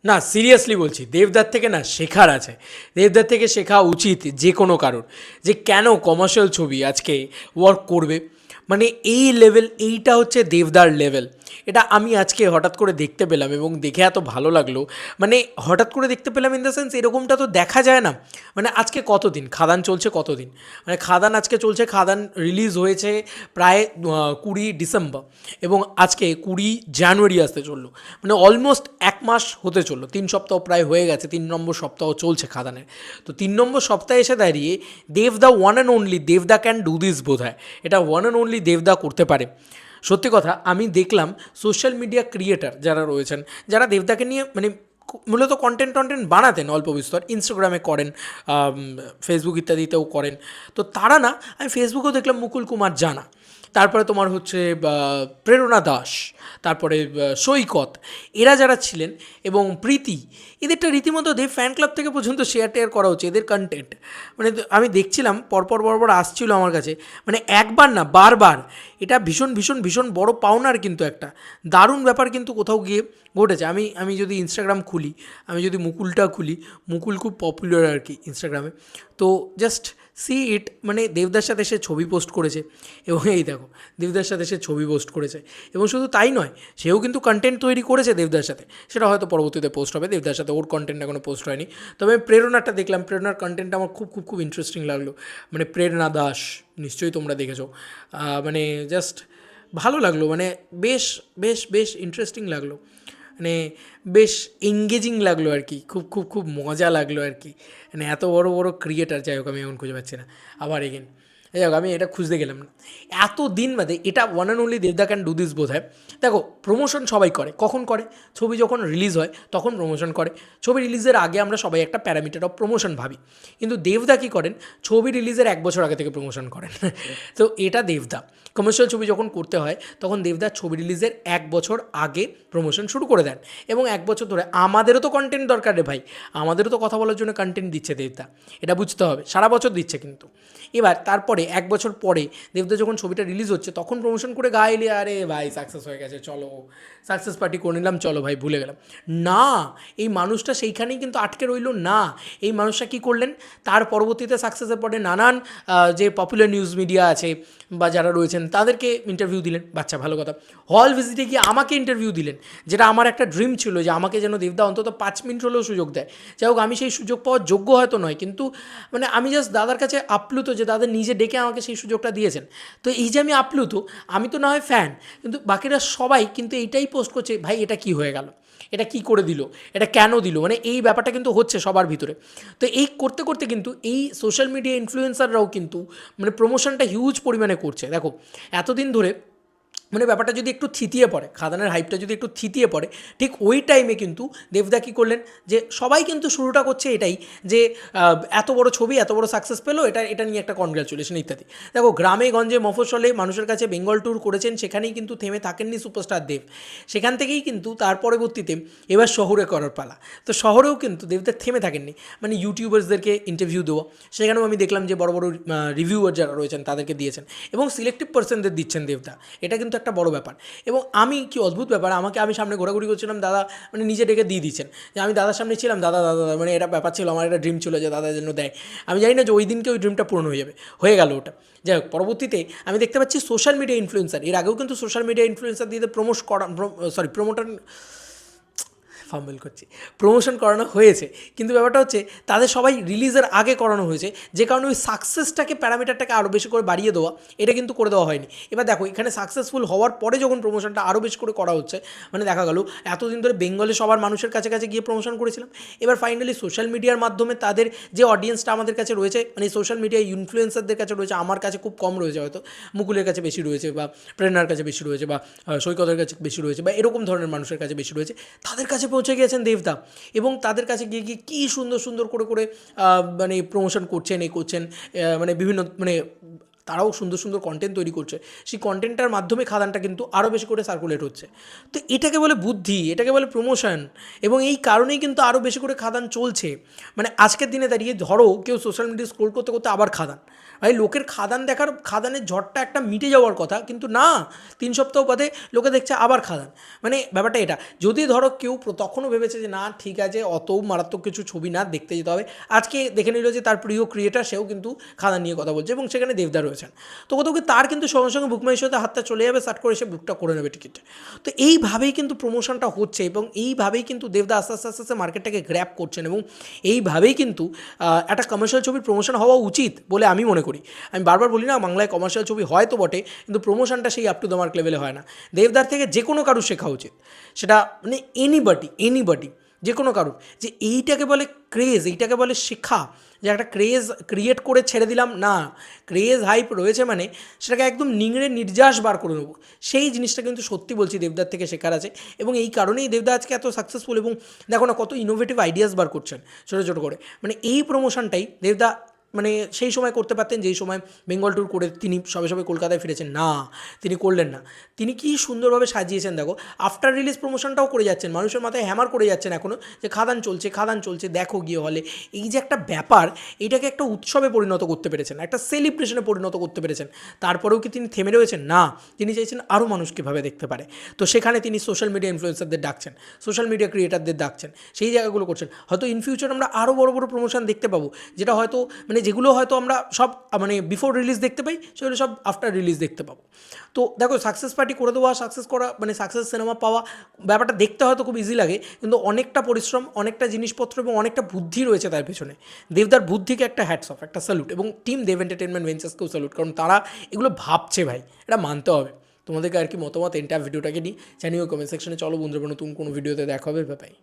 না, সিরিয়াসলি বলছি, দেবদার থেকে না শেখার আছে। দেবদার থেকে শেখা উচিত যে কোনো কারোর, যে কেন কমার্শিয়াল ছবি আজকে ওয়ার্ক করবে। মানে এই লেভেল, এইটা হচ্ছে দেবদার লেভেল। এটা আমি আজকে হঠাৎ করে দেখতে পেলাম এবং দেখে এত ভালো লাগলো। মানে হঠাৎ করে দেখতে পেলাম ইন দ্য সেন্স, এরকমটা তো দেখা যায় না। মানে আজকে কতদিন খাদান চলছে, কতদিন মানে খাদান আজকে চলছে, খাদান রিলিজ হয়েছে প্রায় 20 ডিসেম্বর এবং আজকে 20 জানুয়ারি আসতে চললো। মানে অলমোস্ট 1 মাস হতে চললো, 3 সপ্তাহ প্রায় হয়ে গেছে, 3 নম্বর সপ্তাহ চলছে খাদানের। তো 3 নম্বর সপ্তাহে এসে দাঁড়িয়ে দেবদা ওয়ান অ্যান্ড অনলি দেবদা ক্যান ডু দিস বোধ হয়, এটা ওয়ান অ্যান্ড অনলি দেবদা করতে পারে। সত্যি কথা, আমি দেখলাম সোশ্যাল মিডিয়া ক্রিয়েটার যারা রয়েছেন, যারা দেবদাকে নিয়ে মানে মূলত কন্টেন্ট টন্টেন্ট বানাতেন অল্প বিস্তর, ইনস্টাগ্রামে করেন, ফেসবুক ইত্যাদিতেও করেন। তো তারা না, আমি ফেসবুকেও দেখলাম মুকুল কুমার জানা, তারপরে তোমার হচ্ছে প্রেরণা দাস, তারপরে সৈকত, এরা যারা ছিলেন এবং প্রীতি, এদেরটা রীতিমতো দেব ফ্যান ক্লাব থেকে পর্যন্ত শেয়ার টেয়ার করা হচ্ছে এদের কন্টেন্ট। মানে আমি দেখছিলাম পরপর বরবার আসছিল আমার কাছে, মানে একবার না বারবার। এটা ভীষণ ভীষণ ভীষণ বড় পাওনার কিন্তু একটা দারুণ ব্যাপার কিন্তু কোথাও গিয়ে ঘটেছে। আমি আমি যদি ইনস্টাগ্রাম খুলি, আমি যদি মুকুলটা খুলি, মুকুল খুব পপুলার আর কি ইনস্টাগ্রামে। তো জাস্ট সি ইট, মানে দেবদার সাথে সে ছবি পোস্ট করেছে এবং এই দেখো দেবদার সাথে সে ছবি পোস্ট করেছে। এবং শুধু তাই নয়, সেও কিন্তু কন্টেন্ট তৈরি করেছে দেবদার সাথে, সেটা হয়তো পরবর্তীতে পোস্ট হবে। দেবদার সাথে ওর কন্টেন্ট এখনও পোস্ট হয়নি। তবে আমি প্রেরণাটা দেখলাম, প্রেরণার কন্টেন্টটা আমার খুব খুব খুব ইন্টারেস্টিং লাগলো। মানে প্রেরণা দাস, নিশ্চয়ই তোমরা দেখেছো। মানে জাস্ট ভালো লাগলো, মানে বেশ বেশ বেশ ইন্টারেস্টিং লাগলো, মানে বেশ এঙ্গেজিং লাগলো আর কি, খুব খুব খুব মজা লাগলো আর কি। মানে এত বড় বড় ক্রিয়েটার, যাই হোক আমি এখন খুঁজে পাচ্ছি না আবার এগেন, যাই হোক আমি এটা খুঁজতে গেলাম না এত দিন বাদে। এটা ওয়ান অ্যান্ড অনলি দেবদা ক্যান ডু দিস বোধ হয়। দেখো, প্রমোশন সবাই করে, কখন করে? ছবি যখন রিলিজ হয় তখন প্রমোশন করে। ছবি রিলিজের আগে আমরা সবাই একটা প্যারামিটার অফ প্রমোশন ভাবি, কিন্তু দেবদা কী করেন, ছবি রিলিজের 1 বছর আগে থেকে প্রমোশন করেন। তো এটা দেবদা, কমার্শিয়াল ছবি যখন করতে হয় তখন দেবদা ছবি রিলিজের 1 বছর আগে প্রমোশন শুরু করে দেন এবং 1 বছর ধরে। আমাদেরও তো কন্টেন্ট দরকার রে ভাই, আমাদেরও তো কথা বলার জন্য কন্টেন্ট দিচ্ছে দেবদা, এটা বুঝতে হবে। সারা বছর দিচ্ছে কিন্তু। এবার তারপরে 1 বছর পরে দেবদা যখন ছবিটা রিলিজ হচ্ছে তখন প্রমোশন করে গাইলে, আরে ভাই সাকসেস হয়ে গেছে, চলো সাকসেস পার্টি করে নিলাম, চলো ভাই ভুলে গেলাম। না, এই মানুষটা সেইখানেই কিন্তু আটকে রইল না। এই মানুষটা কী করলেন, তার পরবর্তীতে সাকসেসের পরে নানান যে পপুলার নিউজ মিডিয়া আছে বা যারা রয়েছেন তাদেরকে ইন্টারভিউ দিলেন। বাচ্চা, ভালো কথা। হল ভিজিটে গিয়ে আমাকে ইন্টারভিউ দিলেন, যেটা আমার একটা ড্রিম ছিল যে আমাকে যেন দেবদা অন্তত 5 মিনিট হলেও সুযোগ দেয়। যাই হোক, আমি সেই সুযোগ পাওয়ার যোগ্য হয়তো নয়, কিন্তু মানে আমি জাস্ট দাদার কাছে আপ্লুত যে দাদা নিজে ডেকে আমাকে সেই সুযোগটা দিয়েছেন। তো এই যে আমি আপ্লুত, আমি তো না হয় ফ্যান, কিন্তু বাকিরা সবাই কিন্তু এইটাই পোস্ট করছে, ভাই এটা কি হয়ে গেল, এটা কি করে দিল, এটা কেন দিল, মানে এই ব্যাপারটা কিন্তু হচ্ছে সবার ভিতরে। তো এই করতে করতে কিন্তু এই সোশ্যাল মিডিয়া ইনফ্লুয়েন্সাররাও কিন্তু মানে প্রমোশনটা হিউজ পরিমাণে করছে। দেখো, এতদিন ধরে মানে ব্যাপারটা যদি একটু থিতিয়ে পড়ে, খাদানের হাইপটা যদি একটু থিতিয়ে পড়ে, ঠিক ওই টাইমে কিন্তু দেবদা কী করলেন, যে সবাই কিন্তু শুরুটা করছে এটাই, যে এত বড় ছবি এত বড় সাকসেস পেলো, এটা এটা নিয়ে একটা কনগ্রাচুলেশন ইত্যাদি। দেখো, গ্রামে গঞ্জে মফস্বলে মানুষের কাছে বেঙ্গল ট্যুর করেছেন, সেখানেই কিন্তু থেমে থাকেননি সুপারস্টার দেব। সেখান থেকেই কিন্তু তার পরবর্তীতে এবার শহরে করার পালা। তো শহরেও কিন্তু দেবদা থেমে থাকেননি, মানে ইউটিউবার্সদেরকে ইন্টারভিউ দেওয়া, সেখানেও আমি দেখলাম যে বড় বড় রিভিউয়ার যারা রয়েছেন তাদেরকে দিয়েছেন এবং সিলেক্টিভ পার্সনদের দিচ্ছেন দেবদা। এটা কিন্তু একটা বড় ব্যাপার। এবং আমি কি অদ্ভুত ব্যাপার, আমি সামনে ঘোরাঘুরি করছিলাম, দাদা মানে নিজে ডেকে দিয়ে দিচ্ছেন, যে আমি দাদার সামনে ছিলাম, দাদা দাদা দাদা, মানে এটা ব্যাপার ছিল, আমার একটা ড্রিম ছিল যে দাদার জন্য দেয়। আমি জানি না যে ওই দিনকে ওই ড্রিমটা পূরণ হয়ে যাবে, হয়ে গেল ওটা। যাই হোক, পরবর্তীতে আমি দেখতে পাচ্ছি সোশ্যাল মিডিয়া ইনফ্লুয়েন্সার, এর আগেও কিন্তু সোশ্যাল মিডিয়া ইনফ্লুয়েন্সার দিয়ে প্রমোশন করানো হয়েছে, কিন্তু ব্যাপারটা হচ্ছে তাদের সবাই রিলিজের আগে করানো হয়েছে, যে কারণে ওই সাকসেসটাকে প্যারামিটারটাকে আরও বেশি করে বাড়িয়ে দেওয়া, এটা কিন্তু করে দেওয়া হয়নি। এবার দেখো, এখানে সাকসেসফুল হওয়ার পরে যখন প্রমোশনটা আরও বেশি করে করা হচ্ছে, মানে দেখা গেল এতদিন ধরে বেঙ্গলে সবার মানুষের কাছে কাছে গিয়ে প্রমোশন করেছিলাম, এবার ফাইনালি সোশ্যাল মিডিয়ার মাধ্যমে তাদের যে অডিয়েন্সটা আমাদের কাছে রয়েছে, মানে সোশ্যাল মিডিয়া ইনফ্লুয়েন্সারদের কাছে রয়েছে, আমার কাছে খুব কম রয়েছে, হয়তো মুকুলের কাছে বেশি রয়েছে, বা প্রেরণার কাছে বেশি রয়েছে, বা সৈকতের কাছে বেশি রয়েছে, বা এরকম ধরনের মানুষের কাছে বেশি রয়েছে, তাদের কাছে পৌঁছে গিয়েছেন দেবদা। এবং তাদের কাছে গিয়ে গিয়ে কী সুন্দর সুন্দর করে করে মানে প্রমোশন করছেন, এই করছেন, মানে বিভিন্ন মানে তারাও সুন্দর সুন্দর কন্টেন্ট তৈরি করছে, সেই কন্টেন্টটার মাধ্যমে খাদানটা কিন্তু আরও বেশি করে সার্কুলেট হচ্ছে। তো এটাকে বলে বুদ্ধি, এটাকে বলে প্রমোশন, এবং এই কারণেই কিন্তু আরও বেশি করে খাদান চলছে। মানে আজকের দিনে দাঁড়িয়ে ধরো কেউ সোশ্যাল মিডিয়া স্ক্রোল করতে করতে আবার খাদান, ভাই লোকের খাদান দেখার, খাদানের ঝড়টা একটা মিটে যাওয়ার কথা, কিন্তু না, 3 সপ্তাহ বাদে লোকে দেখছে আবার খাদান। মানে ব্যাপারটা এটা, যদি ধরো কেউ তখনও ভেবেছে যে না ঠিক আছে অত মারাত্মক কিছু ছবি না, দেখতে যেতে হবে, আজকে দেখে নিল যে তার প্রিয় ক্রিয়েটার সেও কিন্তু খাদান নিয়ে কথা বলছে এবং সেখানে দেবদা রয়েছেন, তো কোথাও কি তার কিন্তু সঙ্গে সঙ্গে বুক মাই শোতে হাতটা চলে যাবে, সার্ট করে সে বুকটা করে নেবে টিকিট। তো এইভাবেই কিন্তু প্রমোশনটা হচ্ছে এবং এইভাবেই কিন্তু দেবদা আস্তে আস্তে আস্তে আস্তে মার্কেটটাকে গ্র্যাপ করছেন, এবং এইভাবেই কিন্তু একটা কমার্শিয়াল ছবির প্রমোশন হওয়া উচিত বলে আমি মনে করি। আমি বারবার বলি না বাংলায় কমার্শিয়াল ছবি হয় তো বটে, কিন্তু প্রমোশনটা সেই আপ টু দ্য মার্ক লেভেলে হয় না। দেবদার থেকে যে কোনো কারুর শেখা উচিত, সেটা মানে এনিবডি যে কোনো কারুর, যে এইটাকে বলে ক্রেজ, এইটাকে বলে শেখা, যে একটা ক্রেজ ক্রিয়েট করে ছেড়ে দিলাম না, ক্রেজ হাইপ রয়েছে মানে সেটাকে একদম নিংড়ে নির্যাস বার করে নেবো, সেই জিনিসটা কিন্তু সত্যি বলছি দেবদার থেকে শেখার আছে। এবং এই কারণেই দেবদা আজকে এত সাকসেসফুল, এবং দেখো না কত ইনোভেটিভ আইডিয়াস বার করছেন ছোটো ছোটো করে। মানে এই প্রমোশনটাই দেবদা মানে সেই সময় করতে পারতেন যেই সময় বেঙ্গল ট্যুর করে তিনি সবে সবে কলকাতায় ফিরেছেন, না তিনি করলেন না। তিনি কি সুন্দরভাবে সাজিয়েছেন দেখো, আফটার রিলিজ প্রমোশনটাও করে যাচ্ছেন, মানুষের মাথায় হ্যামার করে যাচ্ছেন এখনও যে খাদান চলছে দেখো গিয়ে হলে। এই যে একটা ব্যাপার, এটাকে একটা উৎসবে পরিণত করতে পেরেছেন, একটা সেলিব্রেশনে পরিণত করতে পেরেছেন। তারপরেও কি তিনি থেমে রয়েছেন? না, তিনি চাইছেন আরও মানুষ কীভাবে দেখতে পারে। তো সেখানে তিনি সোশ্যাল মিডিয়া ইনফ্লুয়েন্সারদের ডাকছেন, সোশ্যাল মিডিয়া ক্রিয়েটারদের ডাকছেন, সেই জায়গাগুলো করছেন। হয়তো ইন ফিউচার আমরা আরও বড় বড় প্রমোশন দেখতে পাবো, যেটা হয়তো মানে যেগুলো হয়তো আমরা সব মানে বিফোর রিলিজ দেখতে পাই, সেগুলো সব আফটার রিলিজ দেখতে পাবো। তো দেখো সাকসেস পার্টি করে দেওয়া, সাকসেস করা মানে সাকসেস সিনেমা পাওয়া, ব্যাপারটা দেখতে হয়তো খুব ইজি লাগে, কিন্তু অনেকটা পরিশ্রম, অনেকটা জিনিসপত্র এবং অনেকটা বুদ্ধি রয়েছে তার পেছনে। দেবদার বুদ্ধিকে একটা হ্যাটস অফ, একটা স্যালুট, এবং টিম দেব এন্টারটেনমেন্ট ভেঞ্চার্সকেও স্যালুট, কারণ তারা এগুলো ভাবছে ভাই, এটা মানতে হবে। তোমাদেরকে আর কি মতামত এন্টার ভিডিওটাকে নিয়ে জানিও কমেন্ট সেকশনে। চলো বন্ধুরা, নতুন কোনো ভিডিওতে দেখা হবে, বাই।